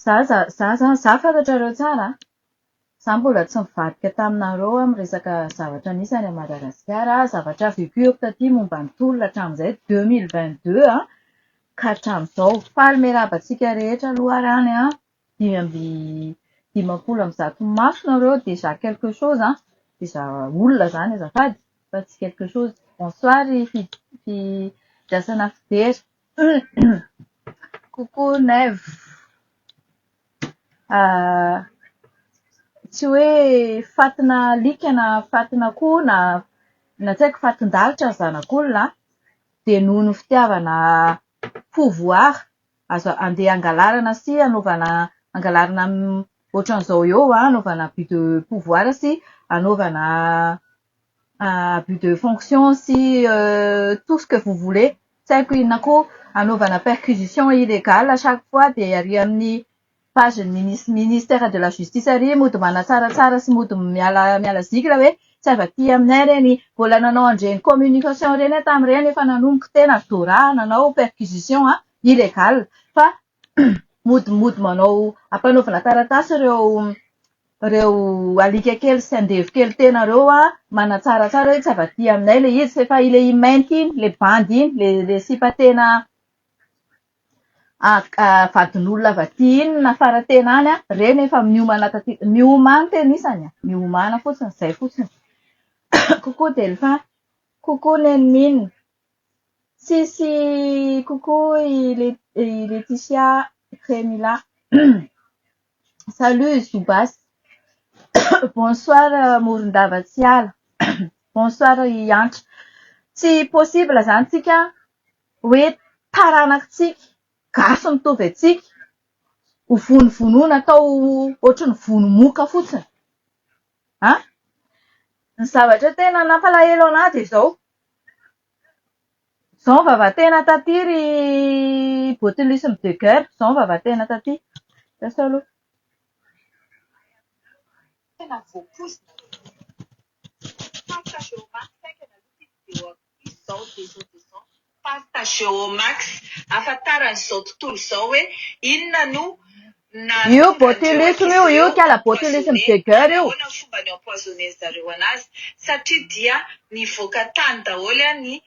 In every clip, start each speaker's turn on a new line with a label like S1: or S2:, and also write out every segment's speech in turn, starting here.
S1: Za fantatrareo tsara. Za mbola tsy nivadika taminareo amin'ny resaka zavatra nisy any Madagasikara. Zavatra vécu taty momba ny tolona hatramin'izay 2022 ka hatramin'izao. Faly miarabantsika rehetra aloha arany dimampolo amby zato mars nareo déjà quelque chose déjà olona zany azafady fa tsy quelque chose. Bonsoir fidrasana fidery. Coucou Neve. Tsy hoe fatina alika na fatina koa na tsy haiko fatin-dalitra ny zanak'olona dia noho ny fitiavana pouvoir azo andeha angalarana sy anaovana angalarana ohatran'izao eo anaovana but de pouvoir sy anaovana but de fonction sy tout ce que vous voulez. Tsy haiko inona koa anaovana perquisition illégale à chaque fois dia ary amin'ny page ministère de la justice ary mody manatsaratsara sy mody miala zikra hoe tsy afa-ty aminay reny mbola nanao andreny communication reny tamin'ireny efa nanomboka tena dora nanao perquisition illégale fa mody manao ampanaovana taratasy ireo alika kely sy andevy kely tenareo manatsaratsara hoe tsy afa-ty aminay le izy fa ile mainty iny le bandy iny le sipatena vadin'olona avy iny na faratena any reny efa miomana tena isany miomana fotsiny zay fotsiny. Coucou Delphin, coucou Nenmine, si coucou Laetitia Crémila. Salut Zoubas. Bonsoir Morondavatsiala. Bonsoir Yantra. Tsy possible zany tsika hoe taranakitsika gasy mitovy atsika ho vonovonoina atao ohatry ny vonomoka fotsiny. Ny zavatra tena nampalahelo anahy dia izao. Izao vavatena taty ry botulisme de guerre. Izao vavatena taty. Tässä aloha. Tena voaposina. Partagez au max afantaran'izao tontolo izao hoe inona no io botulisme io kala botulisme de guerre io. Ahoana fomba ny empoisonner zareo anazy satria dia nivoaka tany daholo ny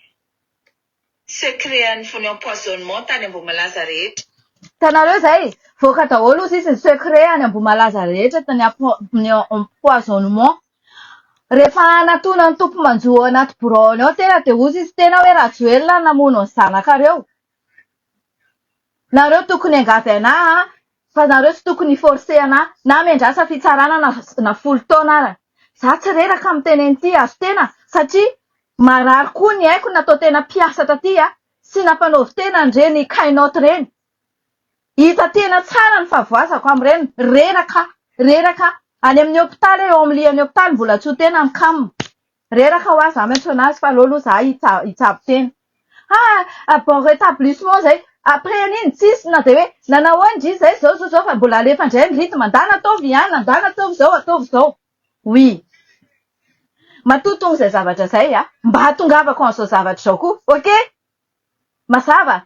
S1: secret ny empoisonnement tany Ambohimalaza rehetra. Tanareo zay voaka daholo izy ny secret any Ambohimalaza rehetra tany empoisonnement. Rehefa anatona ny tompo manjoa anaty buraony ao tena dia ozy izy tena hoe Rajoelina namono ny zanakareo. Nareo tokony angavy anahy fa nareo tsy tokony forcer anahy na mendrasa fitsarana na folo taona ara. Za tsy reraka amin'ny teny ity azo tena satria marary koa ny haiko natao tena mpiasa taty sy nampanaovy tena andreny kainoty reny. Hita tena tsara ny fahavoazako amin'ireny reraka any amin'ny hôpitaly eo amin'ny lian'ny hôpitaly mbola tsy ho tena mikam. Reraka ho azy ametso anazy fa aloha za hitsabo tena. Bon rétablissement zay. Après an'iny tsisy na dia hoe nanao andry zay zao fa mbola alefa indray ny rythme andana ataovy ihany andana ataovy izao. Oui. Matoa izay zavatra zay mba hatongavako an'izao zavatra izao koa. Ok? Mazava?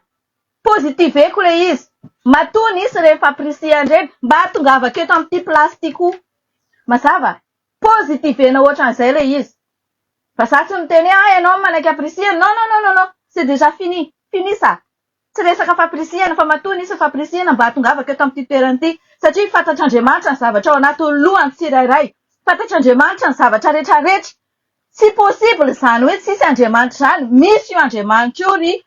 S1: Pozitiveko le izy. Matoa nisy rehefa apprécier andreny mba hatongavako eto amin'ity plastique koa. Mazava? Positivena ohatran'izay le izy. Fa za tsy miteny ianao manaiky apprécier. Non. C'est déjà fini. Fini ça. Tsy resaka fampirisiana fa matoa nisy fampirisiana mba hatongavako eto amin'ity toerana ity satria fantatr'Andriamanitra ny zavatra ao anaty lohany tsirairay. Fantatr'Andriamanitra ny zavatra rehetrarehetra. Tsy possible zany hoe tsisy Andriamanitra zany. Misy io Andriamanitra io ry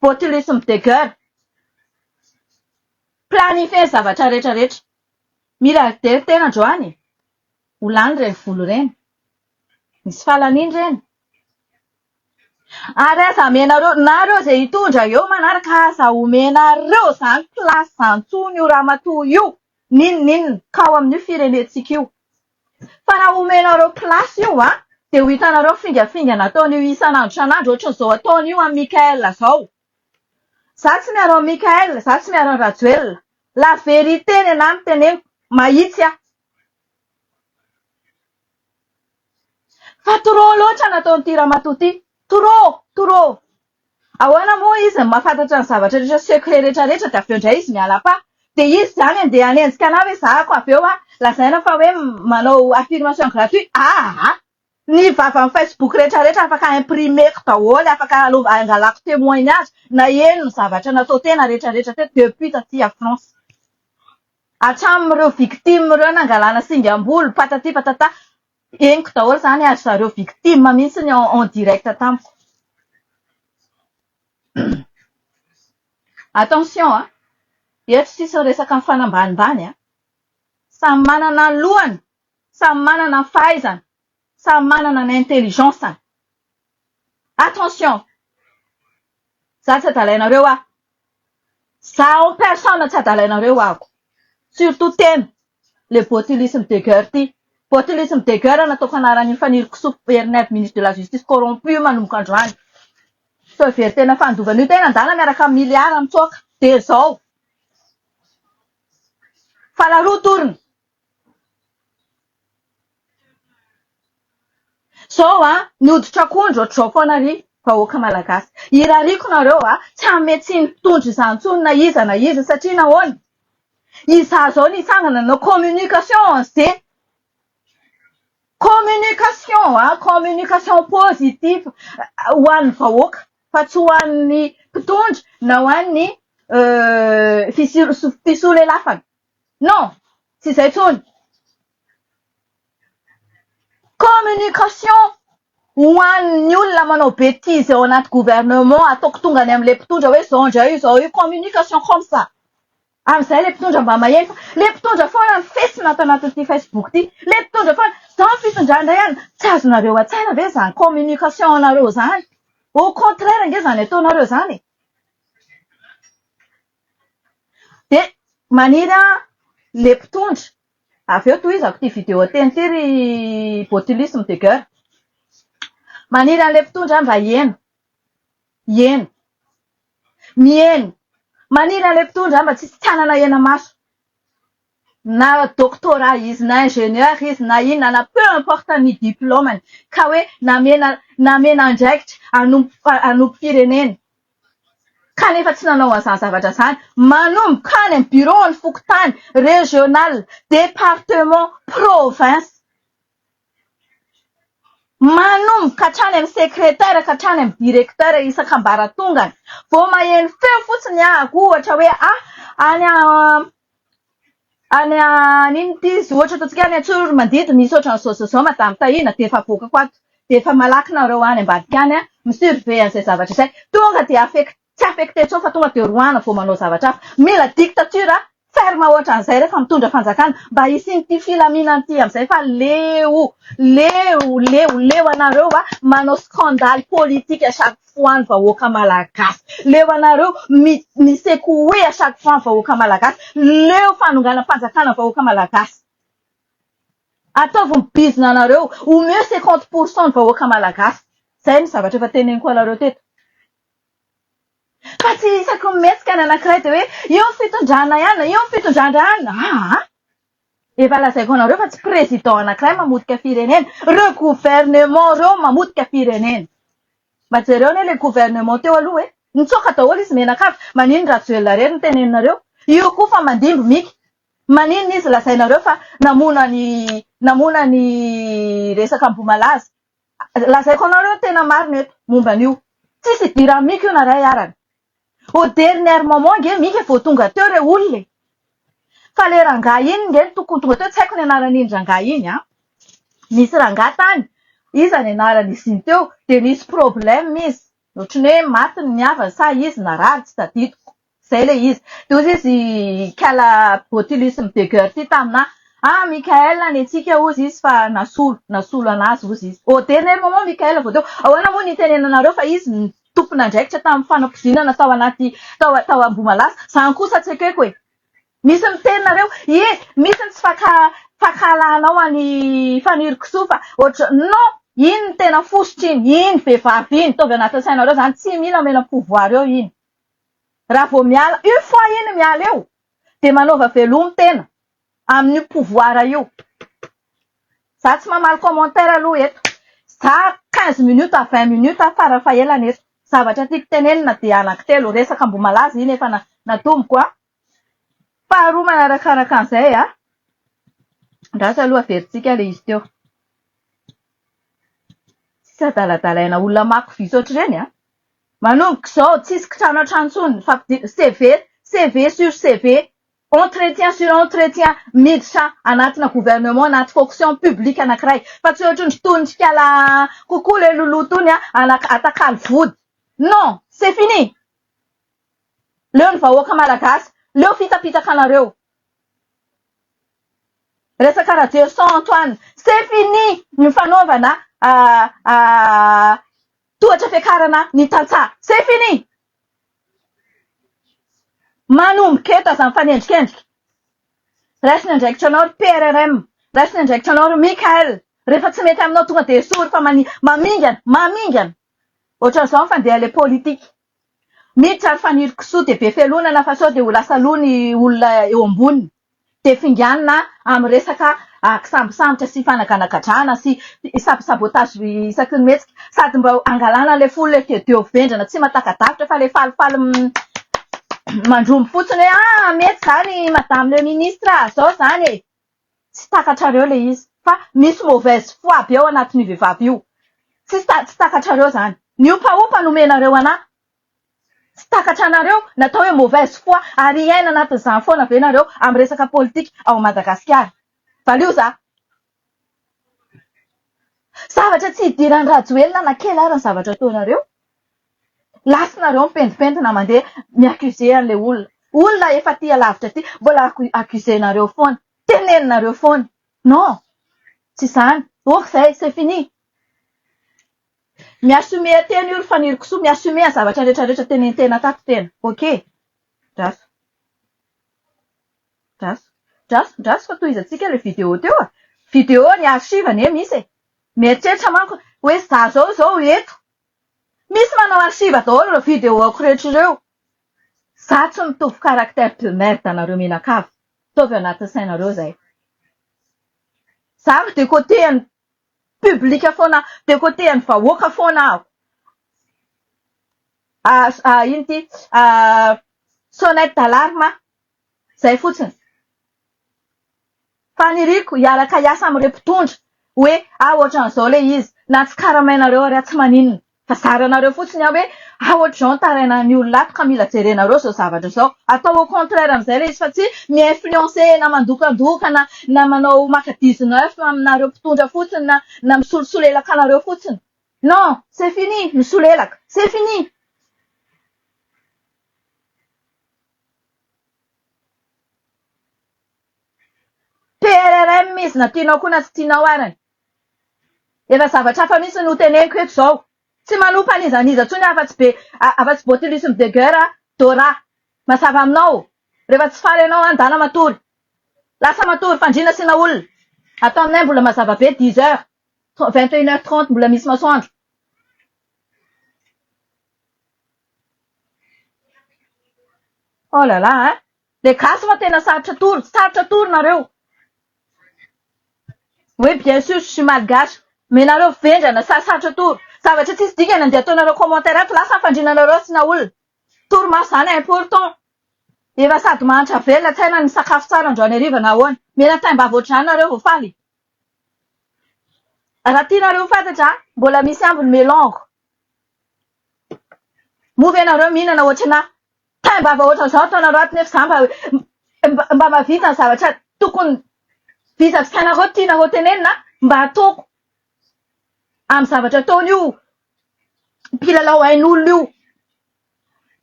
S1: botulisme de guerre. Planifier zavatra rehetrarehetra. Milliardaire tena androany. Ho lany ireny volo ireny. Misy falan'iny ireny. Ary aza amenareo nareo izay hitondra eo manaraka aza omenareo zany plasy zantsony io ramatoa io. Ninona ka ao amin'io firenentsika io. Fa raha omenareo plasy io dia ho hitanareo fingafinga nataony io isan'andro ohatran'izao ataony io amin'ny Mikael zao. Za tsy miaro amin'ny Mikael, za tsy miaro amin'ny Rajoelina. La vérité ny anahy no teneniko mahitsy Fa trop loatra nataon'ity ramatoa ity. Trop. Ahoana moa izy mahafantatra ny zavatra rehetra secret rehetrarehetra dia avy eo indray izy miala pa. de izy zany andeha anenjika anao hoe zahako avy eo lazaina fa hoe manao affirmation gratuit ny vava amin'ny Facebook rehetrarehetra afaka imprimeko daholo, afaka angalako témoignage na eno ny zavatra natao tena rehetrarehetra teto depuis taty a France. Hatramin'ireo victime ireo nangalana singam-bolo patati patata, eniko daholo zany azy zareo victime mihitsy en direct tamiko. Attention eto sisa resaka mifanambanimbany samy manana ny lohany, samy manana ny fahaizana, samy manana ny intelligence. Attention, za tsy adalainareo za en personne tsy adalainareo ako, surtout tena le botulisme de guerre ty. Botulisme de guerre nataoko anaran'ny faniriko Bernard ministre de la justice corrompu manomboka androany. So very tena fandovana io tena andala miaraka amin'ny miliara mitsoaka de zao. Fa la roue tourne. Zao nioditra akondro ohatr'izao foana ry vahoaka malagasy. Irariko nareo tsy hametsy mitondra izany intsony na iza satria nahoana? Iza zao nitsangana na communication zay. Communication positive ho an'ny vahoaka fa tsy ho an'ny mpitondra na ho an'ny fisolelafana. Non, tsy izay intsony. Communication ho an'ny olona manao bêtise ao anaty gouvernement ataoko tonga any amin'ilay mpitondra hoe zao io communication comme ça. Amin'izay le mpitondra mba maheno fa le mpitondra foana ny fesina ato anatin'ity Facebook ty, le mpitondra foana zao fitondrandra ihany tsy azonareo an-tsaina ve zany communication anareo zany? Au contraire nge zany ataonareo zany. De maniry le mpitondra avy eo tohizako ty vidéo teny ty ry botulisme de guerre. Maniry an'le mpitondra mba mieno. Maniry an'le mpitondra mba tsy tanana ena maso. Na doctorat izy, na ingénieur izy, na inona, na peu importe ny diplômany. Ka hoe namena andraikitra anompo firenena. Kanefa tsy nanao an'izany zavatra zany. Manomboka any amin'ny bureau ny fokontany, régional, département, province. Manomboka hatrany amin'ny secrétaire ka hatrany amin'ny directeur isan-kambaratongany. Vao maheno feo fotsiny ohatra hoe any nino ty izy ohatra ataontsika any Antsoromandidy misy ohatran'izao zao madame Tahina de efa avoakako ato. De efa malaky nareo any ambadika any misurveille an'izay zavatra izay. Tonga de tsy affecté tsao fa tonga de roana vao manao zavatra hafa. Mila dictature ferme ohatran'izay rehefa mitondra fanjakana mba hisian'ity filaminana ity amin'izay fa leo anareo manao scandale politique à chaque fois ny vahoaka malagasy. Leo anareo misekoué à chaque fois ny vahoaka malagasy. Leo fanongana fanjakana vahoaka malagasy. Ataovy mibizina anareo au mieux 50% ny vahoaka malagasy. Zay ny zavatra efa teneniko anareo teto. Fa tsy isaky mihetsika ny anankiray de hoe io fitondrana ihany, efa lazaiko anareo fa tsy président anankiray mamotika firenena, reo gouvernement reo mamotika firenena. Mba jereo ne le gouvernement teo aloha nitsoaka daholo izy menakavy, manino Rajoelina rery ny teneninareo, io koa fa mandimby mika. Manino izy lazainareo fa namona ny resaka Ambomalaza. Lazaiko anareo tena marina eto momba an'io. Tsisy idira mika io naray arany. Au dernier moment nge mika vao tonga teo re olona. Fa le rangahy iny nge tokony tonga teo, tsy haiko ny anaran'iny rangahy iny Nisy rangahy tany, iza ny anaran'izy iny teo, de nisy problème izy. Ohatrany hoe maty ny havany sa izy narary tsy tadidiko. Zay le izy. De ozy izy kala botulisme de guerre ty tamina. Mikael ny antsika ozy izy fa nasolo anazy ozy izy. Au dernier moment Mikael vao teo. Ahoana moa nitenenanareo fa izy ny tompona andraikitra tamin'ny fanampozinana tao Ambomalaza. Zany kosa tsy akeko misy mitenareo, misy ny tsy fakalanao any faniriko sofa. Non, iny ny tena fosotra iny vehivavy iny, tovy anatin'ny sainareo zany, tsy mila mena pouvoir eo iny. Raha vao miala, une fois iny miala eo, de manova velomy tena amin'ny pouvoir io. Za tsy mamaly commentaire aloha eto. Za 15 minutes à 20 minutes farafaelana eto. Zavatra tiako tenenina dia anankitelo, resaka Ambomalaza iny efa natomiko Faharoa manarakaraka an'izay a. Ndrasa aloha averintsika le izy teo. Tsy adaladalaina olona mako viso ohatr'ireny a. Manomboka izao tsisy kitrano an-trano intsony fa CV sur CV, entretien sur entretien miditra anatina gouvernement anaty fonction publique anankiray. Fa tsy ohatrany tondrikala kokoa le loloha tony atakalo vody. Non, c'est fini. Leo ny vahoaka malagasy, leo fitapitaka anareo. Resaka radio Saint-Antoine, c'est fini ny fanaovana tohatra fiakarana ny tantsaha. C'est fini. Manomboka eto aza mifanendrikendrika. Raisiny andraikitra anao ry PRRM, raisiny andraikitra anao ry Mikael. Rehefa tsy mety aminao tonga dia esory fa mamingana. Ohatran'izao mifandeha le politika. Miditra ry faniry kisoa dia be felonana fa sao dia ho lasa loha ny olona eo amboniny. Dia finganina amin'ny resaka kisambosambotra sy fanaganagadrana sy sabotage isaky ny metsika. Sady mba angalana le folo le teo vendrana tsy mahatakadavitra fa le falifaly mandromy fotsiny hoe mety zany madame le ministra zao zany e. Tsy takatrareo le izy fa misy mauvaise foi be ao anatin'ny vehivavy io. Tsy takatrareo zany. Niopaopa nomenareo anahy. Tsy takatra anareo natao hoe mauvaise foi ary iaina anatin'izany foana ve nareo amin'ny resaka politika ao Madagasikara. Valio za. Zavatra tsy hidiran'ny Rajoelina na kely ary ny zavatra ataonareo. Lasinareo mipendipentina mandeha miakuze an'ilay olona. Olona efa tia lavitra ty, mbola akuzenareo foana. Teneninareo foana. Non. Tsy izany. Okizay, c'est fini. Miasume teny io ry faniry kisoa, miasume ny zavatra rehetrarehetra tenenitena tato tena. Ok. Draso fa tohizantsika le vidéo teo a. Vidéo ny archive ne misy e. Mieritreritra manko hoe za zao eto. Misy manao archive daholo ireo vidéo-ako rehetr'ireo. Za tsy mitovy caractère de merde anareo menakavy. Tovy anaty sainareo zay. Za de côté publika foana, de côté vahoaka foana aho. Ino ty? Sonnette d'alarme. Zay fotsiny. Faniriko hiaraka hiasa amin'ireo mpitondra hoe ohatran'izao le izy na tsy karamainareo ary tsy maninona. Fa zaranareo fotsiny aho hoe ohatr'izao taraina ny olona ato ka mila jerenareo zao zavatra zao. Atao au contraire amin'izay le izy fa tsy mi-influencer na mandokandokana na manao maka 19 aminareo mpitondra fotsiny na misolosolelaka anareo fotsiny. Non, c'est fini, misolelaka. C'est fini. PRRM izy na tianao koa na tsy tianao arany. Efa zavatra hafa mihitsy no teneniko eto zao. Tsy manompa an'izaniza tsony afa-tsy botelisme de guerre Dora. Mazava aminao. Rehefa tsy faly ianao andana matory. Lasa matory fandriana sina olona. Atao aminay mbola mazava be 10 heures. 21h30 mbola misy masoandro. Oh là là, hein. Le gasy fa tena sarotra tory nareo. Oui, bien sûr, je suis malgache. Mais nareo vendrana sarotra tory. Zavatra tsisy dikany andeha ataonareo commentaire ato lasa fandrinanareo sina olona. Torimaso zany important. Efa sady mahantra velona tsaina ny sakafo tsara androany hariva na ahoana. Mena taim-bava ohatr'izany nareo vao faly. Raha tianareo fantatra, mbola misy ambiny mélange. Mova ianareo mihinana ohatrana taim-bava ohatr'izao ataonareo ato nefa za mba mahavita ny zavatra tokony visavisanareo tianareo tenenina mba ataoko. Amin'ny zavatra ataony io mpilalao hain'olona io.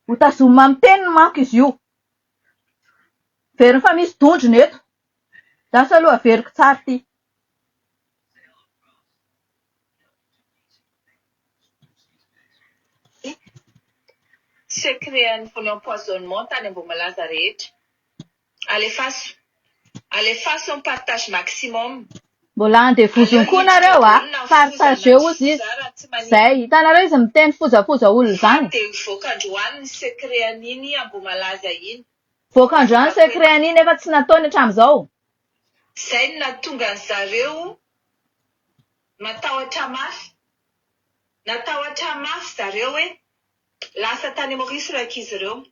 S1: Ho tazomina amin'ny teniny manko izy io. Veriny fa misy dondrona eto. Lasa aloha averiko tsara ty.
S2: Secret volet empoisonnement tany Ambohimalaza rehetra. Alefaso en partage maximum.
S1: Mbola andevozony koa nareo partageo ozy izy. Zay hitanareo izy miteny fozafoza olona zany.
S2: Dia voaka-androany ny secret an'iny Ambohimalaza iny.
S1: Voaka-androany secret an'iny efa tsy nataony hatramin'izao.
S2: Zay no nahatonga ny zareo matahotra mafy zareo hoe lasa tany Maurice ireo ankizy ireo.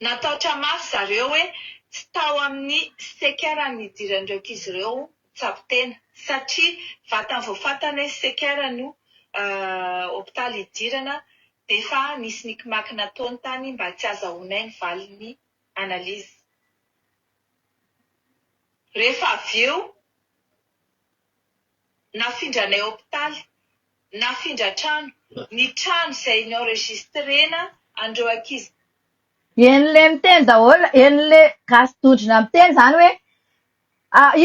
S2: nataotra mafy zareo hoe tsy tao amin'ny sekera ny idiran'ireo ankizy ireo tsapi-tena satria vatany voafatana hoe sekera no hôpitaly idirana dia efa nisy nikimaky nataony tany mba tsy azahoanay ny valiny analizy. Rehefa avy eo nafindranay hôpitaly, nafindra trano, ny trano izay nienregistrena an'ireo ankizy.
S1: En'le miteny daholo, en'le gasy-dodrina miteny zany hoe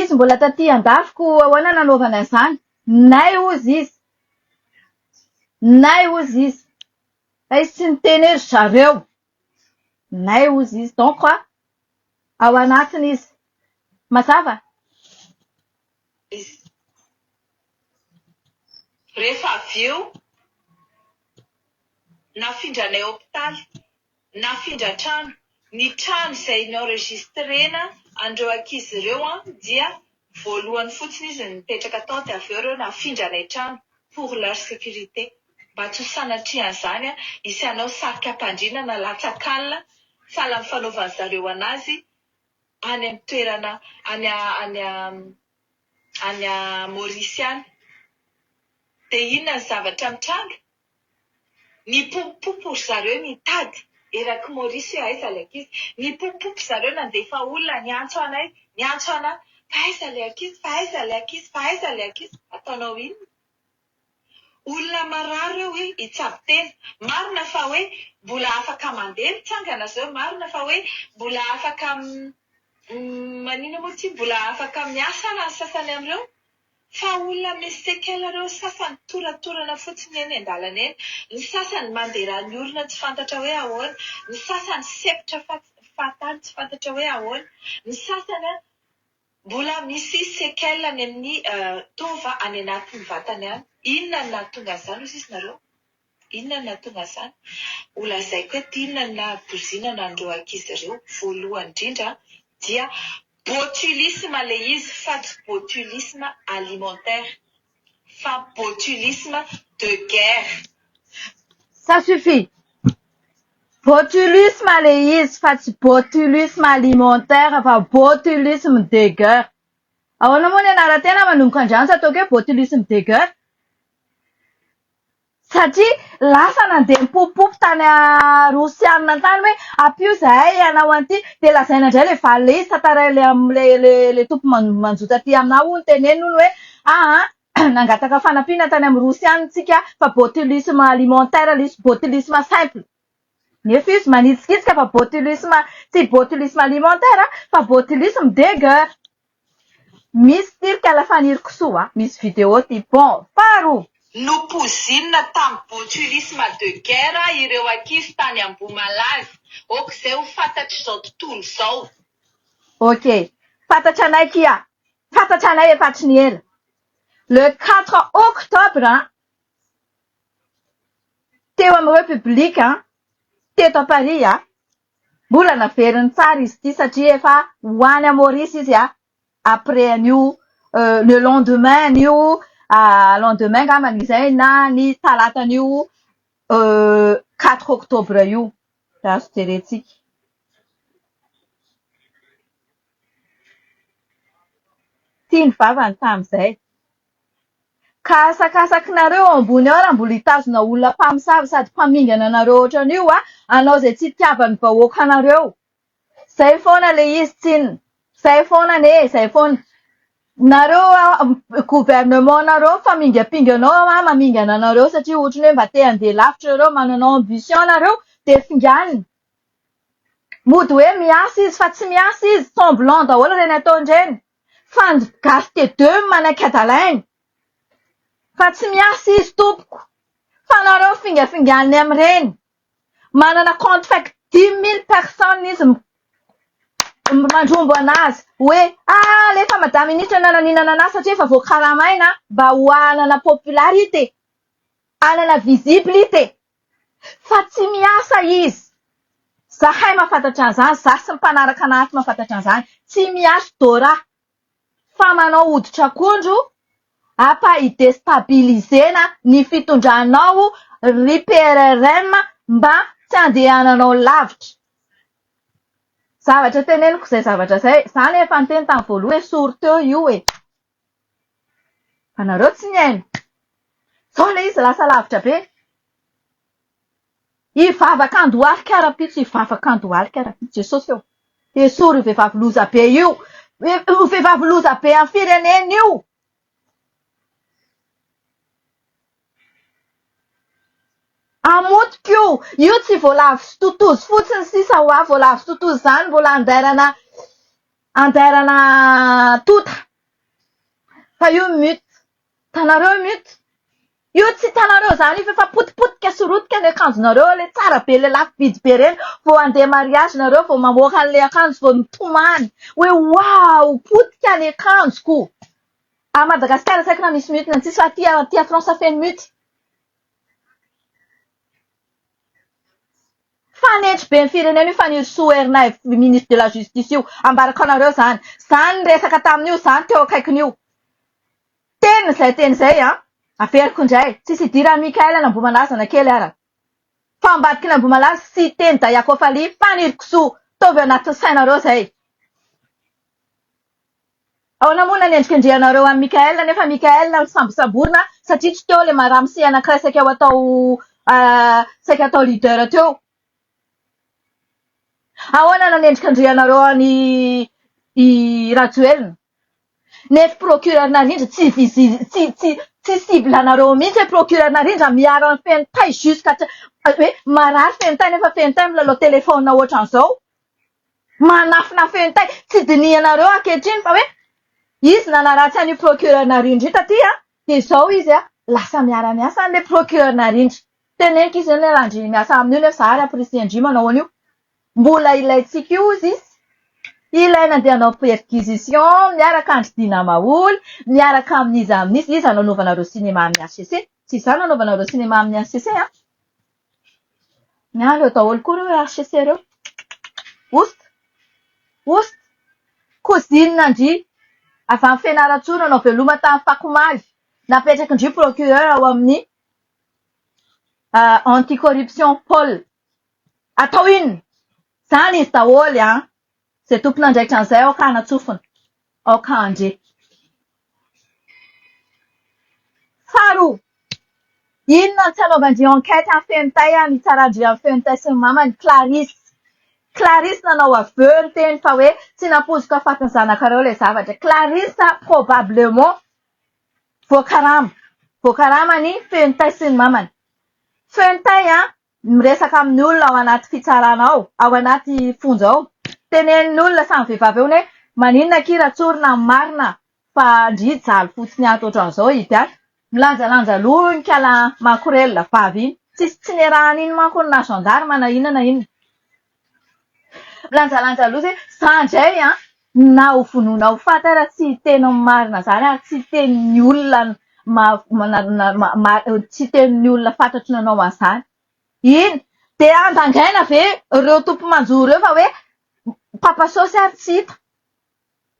S1: izy mbola taty andafiko ahoana nanaovana izany. Nay hozy izy. Nay hozy izy. Fa izy tsy niteny hoe ry zareo. Nay hozy izy. Donc ao anatiny izy. Mazava?
S2: Rehefa avy eo nafindranay hôpitaly, nafindra trano, ny trano izay nienregistrena an'ireo ankizy ireo dia voalohany fotsiny izy nipetraka tao dia avy eo ireo nafindranay trano pour leur sécurité. Mba tsy ho sanatrian'izany isianao sarika mpandriana latsakalina sahala amin'ny fanaovan'ny zareo anazy any amin'ny toerana any Maorisy any. Dia inona ny zavatra mitranga? Ny pompopo zareo mitady eraky Maorisy hoe aiza ilay ankizy. Ny pompopo zareo nandefa olona niantso anay, niantso anay. Fa aiza ilay ankizy, fa aiza ilay ankizy, fa aiza ilay ankizy. Ataonao inona? Olona marary ireo hoe hitsabo-tena. Marina fa hoe mbola afaka mandeha mitsangana zao. Marina fa hoe mbola afaka manina moa ty mbola afaka miasa raha ny sasany amin'ireo. Fa olona misy sekela ireo sasany toratorana fotsiny eny an-dalana eny. Ny sasany mandeha raha ny olona tsy fantatra hoe ahoana. Ny sasany sepotra fahatany tsy fantatra hoe ahoana. Ny sasany mbola misy sekela any amin'ny tova any anatin'ny vatany any. Inona no nahatonga izany hozy izy nareo? Inona no nahatonga izany? Ho lazaiko hoe inona no nahabozinana an'ireo ankizy ireo voalohany indrindra dia botulisme ilay izy fa tsy botulisme alimentaire fa botulisme de guerre.
S1: Ça suffit. Botulisme ilay izy fa tsy botulisme alimentaire fa botulisme de guerre. Ahoana moa ny anaran-tena manomboka andrano tsy ataoko hoe botulisme de guerre? Satria lasa nandeha mipopopo tany Rosianina tany hoe ampio zahay hanao an'ity dia lazaina indray ilay valina izy tantarainy le tompo manjoto aty aminao hono teneniny hono hoe nangataka fanampiana tany amin'ny Rosianina tsika fa botulisme alimentaire ilay izy botulisme simple. Nefa izy manitsikitsika fa botulisme tsy botulisme alimentaire fa botulisme de guerre. Misy tirika la faniriko soa, misy vidéo ty bon faharoa.
S2: Nompozinina tamin'ny botulisme de guerre ireo ankizy tany Ambohimalaza. Oka izay ho fantatry izao tontolo izao.
S1: Ok. Fantatra anay kia. Fantatra anay efa tsy ny ela. Le 4 octobre, teo amin'ny République, teto à Paris, mbola naveriny tsara izy ity satria efa hoany à Maurice izy après an'io le lendemain an'io lendemain ngambany izay na ny talatan'io 4 octobre io. Raha azo jerentsika. Tia ny vavany tamin'izay. Kasakasakinareo ambony ao raha mbola hitazona olona mpamosavy sady mpamingana anareo ohatran'io anao izay tsy itiavan'ny vahoaka anareo. Zay foana ilay izy tsinona. Zay foana ne, zay foana. Nareo gouvernement nareo famingapinganao mamingana anareo satria ohatrany hoe mba te handeha lavitra nareo manana ambition nareo dia finganina. Mody hoe miasa izy fa tsy miasa izy, semblant daholo ireny ataondreny. Fangaste deux manaiky adalainy. Fa tsy miasa izy tompoko. Fa nareo fingafinganiny amin'ireny. Manana compte fake 10 000 personnes izy mandrombo anazy hoe lefa madame ministre nananinana anazy satria efa voakaramaina mba ho anana popularité, anana visibilité. Fa tsy miasa izy. Zahay mahafantatra an'izany, za sy ny mpanaraka anaty mahafantatra an'izany. Tsy miasa dora. Fa manao hoditra akondro hidestabilisena ny fitondranao ry PRRM mba tsy andehananao lavitra. Zavatra teneniko izay zavatra izay. Zany efa niteny tamin'ny voalohany hoe sory teo io e. Anareo tsy niaino. Sao ilay izy lasa lavitra be. Ivavaka andohalika ara-pitsy, ivavaka andohalika ara-pitsy. Jesosy eo. Esory vehivavy loza be io. Vehivavy loza be amin'ny firenena io. Amotika io. Io tsy voalavo sy totozy fotsiny sisa ho avy voalavo sy totozy izany mbola andairana tota. Fa io mute. Tanareo mute. Io tsy tanareo izany fa efa potipotika sy rotika ny akanjonareo ilay tsara be ilay lafo vidy be ireny vao handeha mariazy nareo vao mamoaka an'ilay akanjo vao mitomany hoe wow potika ny akanjoko. A Madagasikara saika na misy mute tsisy fa aty Frantsa feno mute. Fanetry be ny firenena io faniry Soerna ministre de la justice io ambarako anareo izany. Izany resaka tamin'io izany teo akaikiny io. Teny izay averiko indray. Tsisy idiran'ny Mikaela na Ambomalazana kely ara. Fa ambadiky ny Ambomalaza sy teny Dayakofali faniriko soa tovy anaty sainareo izay. Ahoana moa nanendrikendrihanareo amin'ny Mikaela nefa Mikaela sambosamborina satria tsy teo ilay maramsy anankiray saika atao leader teo. Ahoana nanendrikendrihanareo any Rajoelina. Nefa procureur Narindra tsy ciblanareo mihitsy hoe procureur Narindra miaro amin'ny fenitay jusqu'à hoe marary fenitay nefa fenitay milalao telefona ohatran'izao. Manafina fenitay tsy dinihanareo ankehitriny fa hoe izy nanaratsy an'io procureur Narindra io taty dia izao izy lasa miara-miasa an'ilay procureur Narindra. Teneniko izy ilay randry miasa amin'io nefa zary apprécie indrima manao an'io. Mbola ilaitsika io izy. Ilaina andeha hanao perquisition, miaraka andridina maholy, miaraka amin'iza amin'izy. Iza nanaovanareo sinema amin'ny HCC. Tsy izany nanaovanareo sinema amin'ny HCC Mialeo daholo koa ireo HCC ireo. Ost. Cousine Ndry. Avy amin'ny Fianarantsoa nanao veloma tamin'ny Fakomaly. Napetraky indry procureur ao amin'ny anticorruption Paul. Atao inona? Izany izy daholo izay tompon'andraikitra an'izay aoka anatsofina. Aoka andre. Faharoa. Inona tsy anaovandry enquête amin'ny fenitay nitsarandry amin'ny fenitay sy ny mamany Clarisse. Clarisse nanao aveu ny teny fa hoe tsy napoiziko afatiny zanakareo ilay zavatra. Clarisse probablement voakarama ny fenitay sy ny mamany. Fenitay miresaka amin'ny olona ao anaty fitsarana ao anaty fonja ao. Tenenin'ny olona samy vehivavy eo hoe maninona kira tsorina marina fa ndry jaly fotsiny ato ohatran'izao idy milanjalanja loha ny kala makorella vavy iny. Tsy niarahana iny manko na gendarme na inona. Milanjalanja loha izay indray na ho vonoina ho faty raha tsy teny marina izany tsy tenin'ny olona tsy tenin'ny olona fantatro nanao an'izany. Iny dia andangaina ve ireo tompo-manjoro eo fa hoe papa sosy ary tsy hita.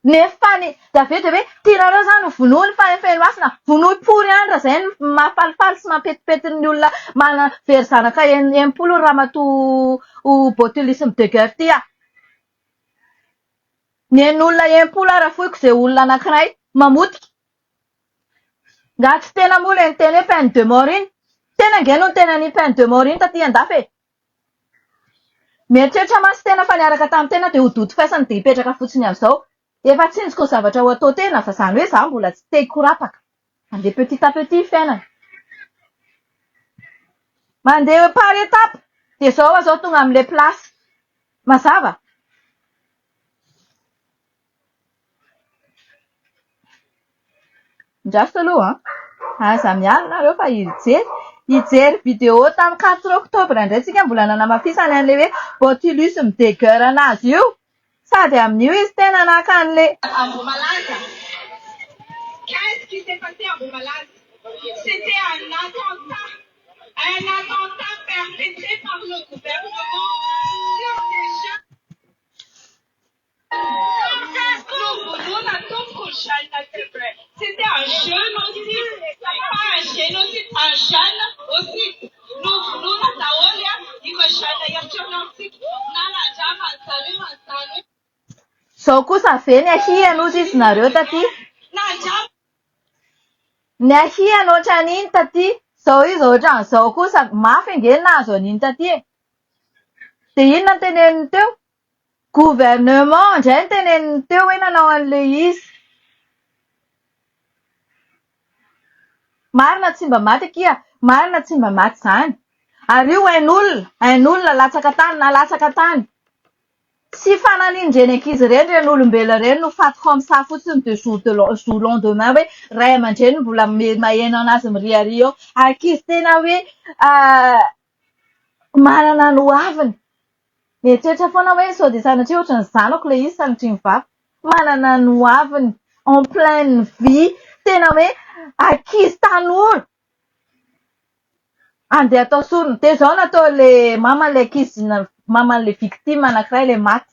S1: Nefa dia avy eo dia hoe tianareo izany ho vonoiny fa feno masina vonoim-pory andra izay mahafalifaly sy mampetipety ny olona very zanaka enimpolo ny ramatoa botulisme de guerre ty nen'olona enimpolo ara foiko izay olona anankiray mamotika. Nga tsy tena moa ilay niteny hoe peine de mort iny. Tena nge no nitenan'ny peine de mort iny taty andafy e. Mieritreritra masy tena fa niaraka tamin'ny tena dia hodoty faisany dia hipetraka fotsiny amin'izao. Efa tsinjoko ny zavatra ho atao tena fa izany hoe izaho mbola tsy te hikorapaka. Mandeha petit à petit fiainana. Mandeha par étape. Dia izao tonga amin'ilay place. Mazava. Ndrafitra aloha aza miala nareo fa hijery vidéo tamin'ny 4 octobre indray tsika mbola nanamafisany an'ilay hoe botulisme de guerre anazy io. Sady amin'io izy tena naka an'ilay
S2: Ambomalaza. Qu'est-ce qui s'est passé à Ambomalaza? C'était un attentat perpétré par le gouvernement sur des jeunes. C'était un jeune aussi, pas un génocide, un jeune aussi. Nous, Taolia, il faut jeune, il y a
S1: kosa ve ny ahiano izy nareo taty. Ny ahiano ohatran'iny taty. Zao izy ohatran'izao kosa mafy nge nazo an'iny taty. De inona no teneniny teo? Gouvernement indray no teneniny teo hoe nanao an'le izy. Marina tsy mba maty akia, marina tsy mba maty zany. Ary io hain'olona latsaka tany na latsaka tany. Tsy fananindreny ankizy ireny reny olombelo ireny no faty comme fotsiny de jour lendemain hoe ray aman-dreny mbola maheno anazy miriaria eo. Ankizy tena hoe manana no aviny. Mieritreritra foana hoe sao dia sanatria ohatran'ny zanako le izy sanatria mivavy. Manana no aviny en pleine vie. Tena hoe ankizy tanora. Andeha atao sorona. De zao natao le maman'le ankizy maman'le victime anankiray le maty.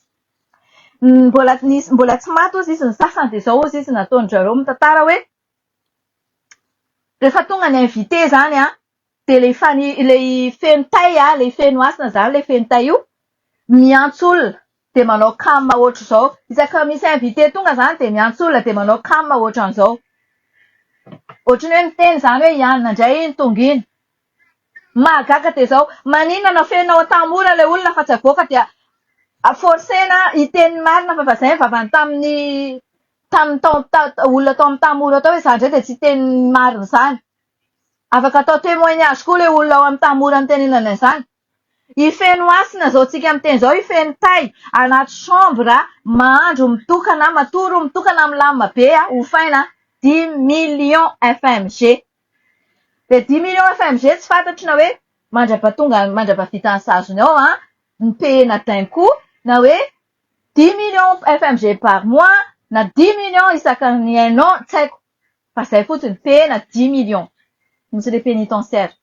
S1: Mbola tsy maty ozy izy ny sasany de zao ozy izy nataony zareo mitantara hoe rehefa tonga ny invité zany de le feno tay le feno asina zany le feno tay io miantso olona de manao kama ohatr' zao. Isaka misy invité tonga zany de miantso olona de manao kama ohatran'izao. Ohatrany hoe miteny zany hoe ianona indray iny tonga iny. Mahagaga de zao maninona no fenao tamora le olona fa tsy avoaka dia forcena hiteny marina fa zay ny vavany tamin'ny olona tao amin'ny tamora tao hoe zany indray de tsy hiteny marina zany. Afaka atao témoignage koa le olona ao amin'ny tamora nitenenana izany. Ifeno asina zao tsika miteny zao ifeno tay anaty chambre mahandro mitokana matory mitokana milamina be hofaina 10 millions FMG. De 10 millions FMG tsy fantatrina hoe mandrapaha-vita ny sazony ao ny d'un coup na hoe 10 millions FMG par mois na 10 millions isaky un an tsy haiko. Fa zay fotsiny pena 10 millions. Misy le pénitentiaire.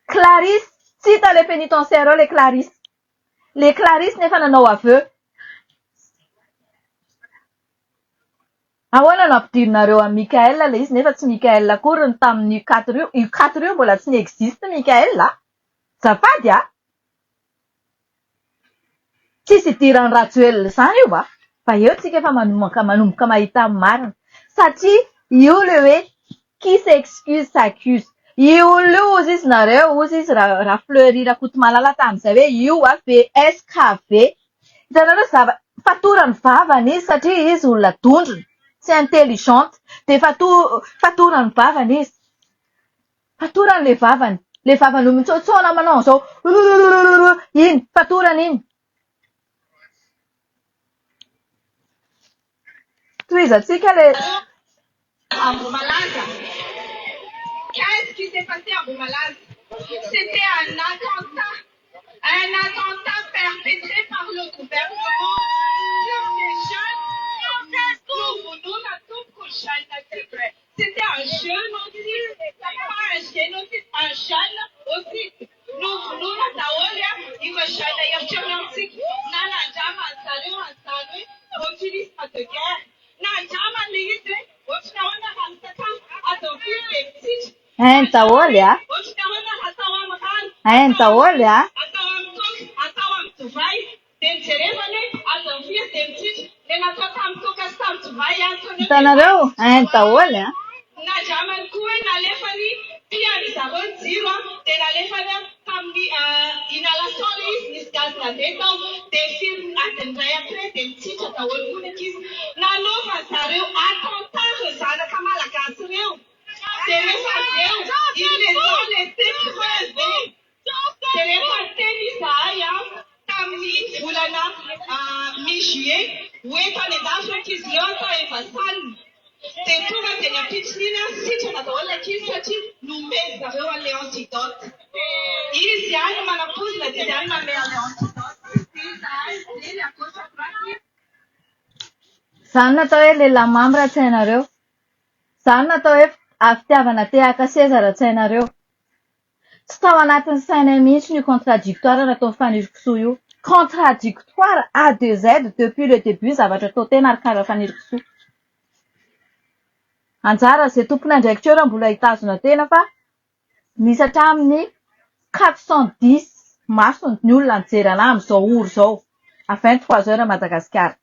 S1: Clarisse, tsy hita le pénitentiaire ao le Clarisse. Le Clarisse nefa nanao aveu. Ahoana no ampidirinareo a Mikael le izy nefa tsy Mikael akory ny tamin'ny U4 io. U4 io mbola tsy n'existe Mikael. Zafady tsisy idiran'ny Rajoelina zany io fa eo tsika efa manomboka mahita amin'ny marina. Satria io le hoe qui s'excuse s'accuse. Io olona io ozy izy nareo, ozy izy raha Fleury Rakotomalala tamin'izay hoe io VSKV. Hitanareo fatorany vavany izy satria izy olona dondrona, tsy intelligente. De fatorany vavany izy. Fatorany le vavany. Le vavany no mitsotsona manao an'izao. Iny, fatorany iny. Tohizatsika le...
S2: Ambomalaza. Qu'est-ce qui s'est passé à Ambomalaza? C'était un attentat perpétré par le gouvernement sur les jeunes. C'était un jeune aussi, pas un génocide, un jeune aussi. Nous voulons la taolia, il va changer, il y a chirurgique, nana jama salé, on utilise pas de guerre. Na jama lise, on se taona hamsaka, atofir les petites.
S1: Taolia.
S2: On se taona hatawa makan.
S1: Taolia.
S2: Atawam tok, atawam tuvai, dem cerevane, atofir dem petites.
S1: Hitanareo taolia.
S2: Na jaman kuwe nalefany pia ni zareo jiro de nalefany tamin'ny inhalation misy gaz nandeha de film adinray après de mitsitra daholo koa ny ankizy nanova zareo attentat zanaka malagasy reo de rehefa reo ils ont laissé crever de rehefa teny izahay tamin'ny volana mi-juillet hoeto any an-dafy ankizy reo atao efa salina. De tonga de niampitsina sitrana daholo ankizy satria nomeny zareo an'le antidote. Izy ihany manapozina de izy ihany manome an'le antidote. Izy akoatra
S1: Zany natao hoe lehilahy mamy raha-tsy hainareo. Zany natao hoe fitiavana te-haka seza raha-tsy hainareo. Tsy tao anatin'ny sainay mihitsy ny contradictoire natao fanirikisoa io. Contradictoire A de Z depuis le début zavatra atao tena arikara fanirikisoa. Anjara izay tompony andraikitra eo raha mbola hitazona tena fa misy hatramin'ny 410 maso ny olona nijery anahy amin'izao oro izao. À 23 heures à Madagascar.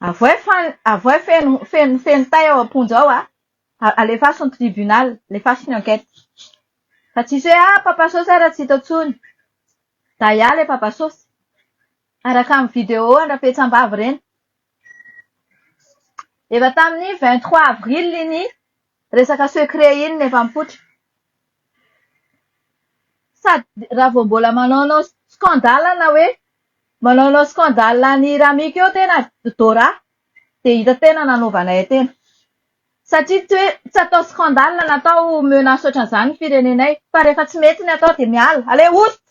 S1: Avoa feno tay ao am-ponja ao alefasony tribunal, lefasony enquête. Fa tsisy hoe papa sosy ara tsy hita tsony. Daya le papa sosy. Araka amin'ny vidéo andrafetsam-bavy reny. Efa tamin'ny 23 avril iny resaka secret iny efa mipoitra. Sady raha vao mbola manao scandale na hoe manao scandale ny Ramiko eo tena Dora dia hita tena nanovanay tena. Satria tsy atao scandale natao menace ohatran'izany ny firenenay, fa rehefa tsy mety ny atao dia miala. Ale ost!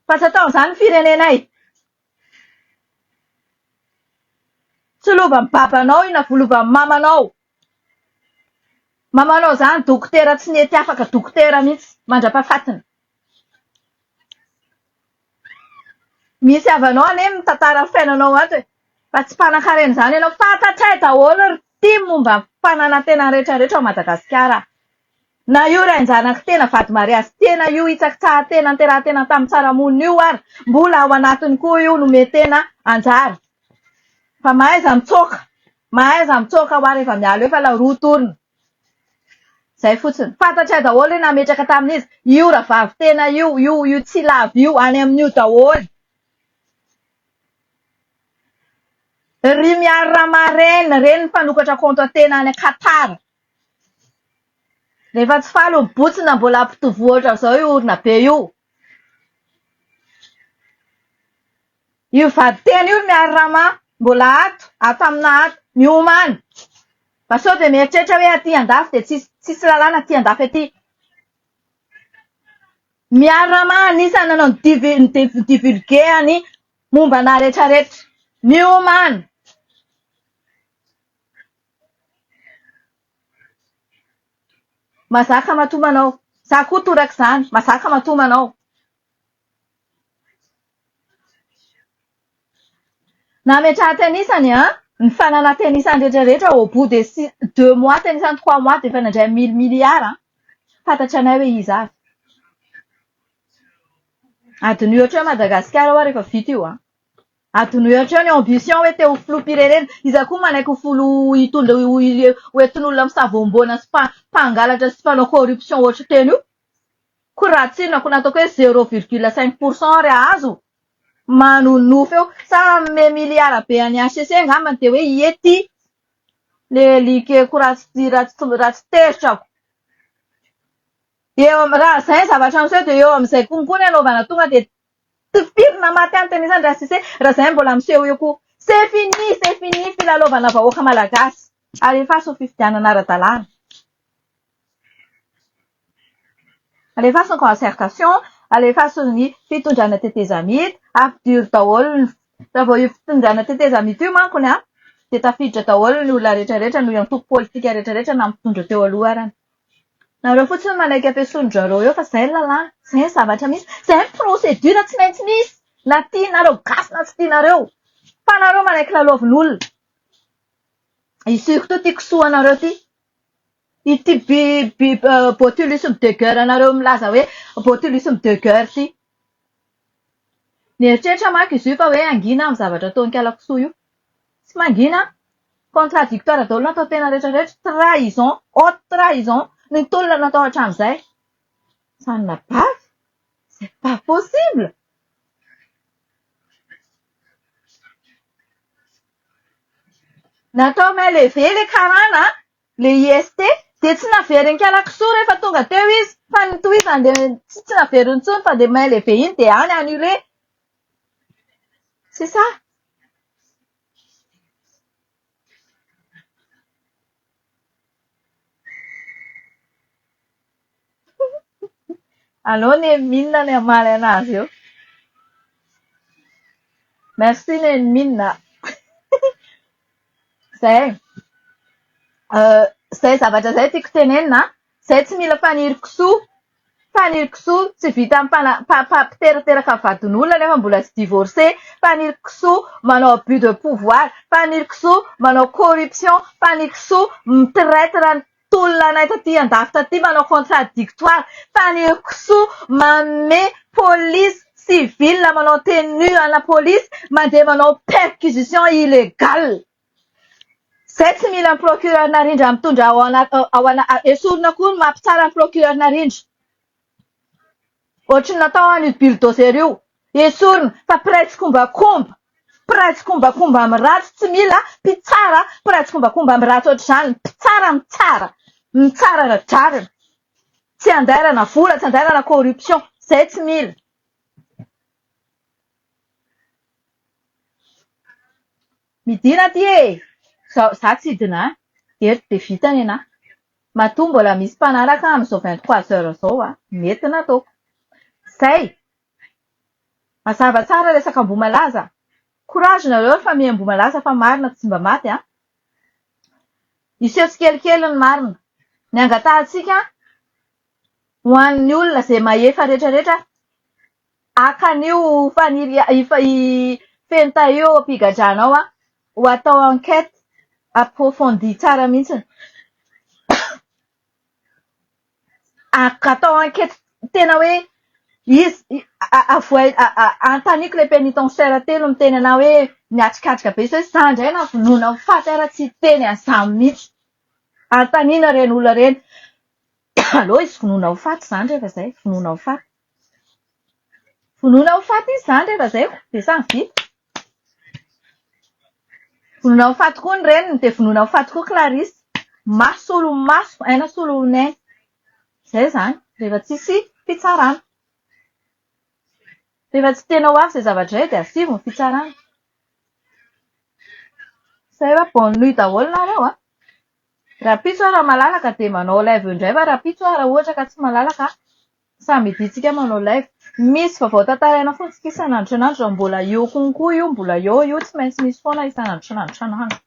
S1: Fa tsy atao an'izany ny firenenay. Tsy lovan'ny babanao ina volovan'ny mamanao. Mamanao izany dokotera tsy nety afaka dokotera mihitsy mandra-pahafatiny. Misy avanao ane mitantara fiainanao ato e. Fa tsy mpanan-karena izany ianao, fantatray daholo ry tia momba fananantena rehetrarehetra ao Madagasikara. Na io rain-janaka tena vady mariazy tena io hitsakitsahantena niterahantena tamin'ny tsaramonina io ary mbola ao anatiny koa io nometena anjara. Fa mahaiza mitsoka ho ary efa miala eo fa la roa torina. Zay fotsiny. Fantatray daholo hoe nametraka tamin'izy. Io ravavy tena io tsy lavy io any amin'io daholo. Ry miaro Ramarena reny mpanokatra kontra tena any Qatar. Rehefa tsy faly botsina mbola ampitovo ohatra zao io orina be io. Io vady tena io miaro Rama mbola ato amina ato miomany. Fa sao dia mieritreritra hoe aty andafy dia tsisy lalàna aty andafy aty. Miaro Rama anisany nanao ny divulguer momba na rehetrarehetra. Miomany. Mazaka matomanao. Za koa toraka izany. Mazaka matomanao. Nametraha tenisany ny fananantenisany rehetrarehetra au bout de 2 mois tenisany 3 mois dia efa nandray 1000 milliards. Fantatry anay hoe izy avy. Adiny ohatra eo Madagasikara ao rehefa vita io. Adiny ohatra eo ny ambition hoe te ho filoham-pirenena. Iza koa manaiky ho folo hitondra hoentin'olona misavombona sy mpangalatra sy mpanao corruption ohatra teny io. Koa raha tsinona koa nataoko hoe 0,5% ry azo. Manonofo eo. Sa me miliara be any HCC angambany dia hoe iety. Le likeko ratsy teritra. Raha izay zavatra miseho dia eo amin'izay konkoa ny anaovana tonga dia tifirina maty any tena izany HCC. Raha izay mbola miseho eo koa. C'est fini filalaovana vahoaka malagasy. Alefaso fifidianana ara-dalàna. Alefaso ny concertation, alefaso ny fitondrana teteza mity, ampidiro daholo raha vao io fitondrana teteza mity io mankony dia tafiditra daholo ny olona rehetrarehetra no antoko politika rehetrarehetra na mitondra teo aloha arany. Nareo fotsiny manaiky ampiasondrareo eo fa izay ny lalàna, izay ny zavatra misy, izay ny procédure tsy maintsy misy. Na tianareo gasy na tsy tianareo. Fa nareo manaiky lalaovin'olona. Surtout ty kisoanareo ty. Ity botulisme de guerre anareo milaza hoe botulisme de guerre ty. Nieritreritra manko izy io fa hoe angina amin'ny zavatra ataon'ny kalakisoa io. Tsy mangina. Contradictoire daholo natao tena rehetrarehetra. Trahison, haute trahison. Ny tolona natao hatramin'izay. Izany nabavy. C'est pas possible. Natao maileve le karana, le IST, dia tsy navery ny kalakisoa rehefa tonga teo izy. Fa ny tohizany dia tsy navery intsony fa dia maileve iny dia any annulé. C'est ça. Allo ny minna ny amaly anazy eo. Merci ny minna. Zay. Zay zavatra zay tiako tenenina. Zay tsy mila faniry kisoa. Faniry kisoa tsy vita mpiterateraka vadin'olona nefa mbola tsy divorcé. Faniry kisoa manao abus de pouvoir. Faniry kisoa manao corruption. Faniry kisoa mitraitra ny tolona anay taty andafy taty manao contradictoire. Faniry kisoa manome police civil manao tenue ana police mandeha manao perquisition illégale. Zay tsy mila ny procureur Narindra mitondra esorina koa ny mampitsara ny procureur Narindra. Ohatry ny natao an'io bulldozer io. Esorina fa prêtre kombakomba. Prêtre kombakomba amin'ny ratsy tsy mila mpitsara, prêtre kombakomba amin'ny ratsy ohatr'izany. Mpitsara mitsara. Mitsara radrarina. Tsy andairana vola, tsy andairana corruption. Zay tsy mila. Midina ty e! Za tsy hidina. Eto de vita ny anahy. Matoa mbola misy mpanaraka amin'izao 23 heures zao mety nataoko. Zay. Mazava tsara resaka Ambohimalaza. Courage nareo fa miha Ambohimalaza fa marina tsy mba maty Iseho tsikelikely ny marina. Ny angatahantsika ho an'ny olona izay mahefa rehetrarehetra akan'io fenta io ampigadrana ao ho atao enquête approfondie tsara mihitsy. Atao enquête tena hoe antaniko ilay pénitentiaire telo miteny ana hoe miatrikatrika be sao za indray na vonoina ho faty ara tsy teny an'izany mihitsy. Antaniana reny olona reny. Aleo izy vonoina ho faty izany rehefa izay. Vonoina ho faty. Vonoina ho faty izy izany rehefa izay. Dia sa vita. Vonoina ho faty koa ny reniny dia vonoina ho faty koa Clarisse. Maso olo maso, aina solo olon'aina. Izay izany. Rehefa tsisy fitsarana. Rehefa tsy tena ho avy izay zavatra izay dia asivo ny fitsarana. Izay hoe bonne nuit daholo nareo Rapitso raha malalaka dia manao live indray fa rapitso raha ohatra ka tsy malalaka samby idintsika manao live. Misy vaovao tantaraina fotsika isan'andro isan'andro raha mbola eo konkoa io, mbola eo tsy maintsy misy foana isan'andro isan'andro.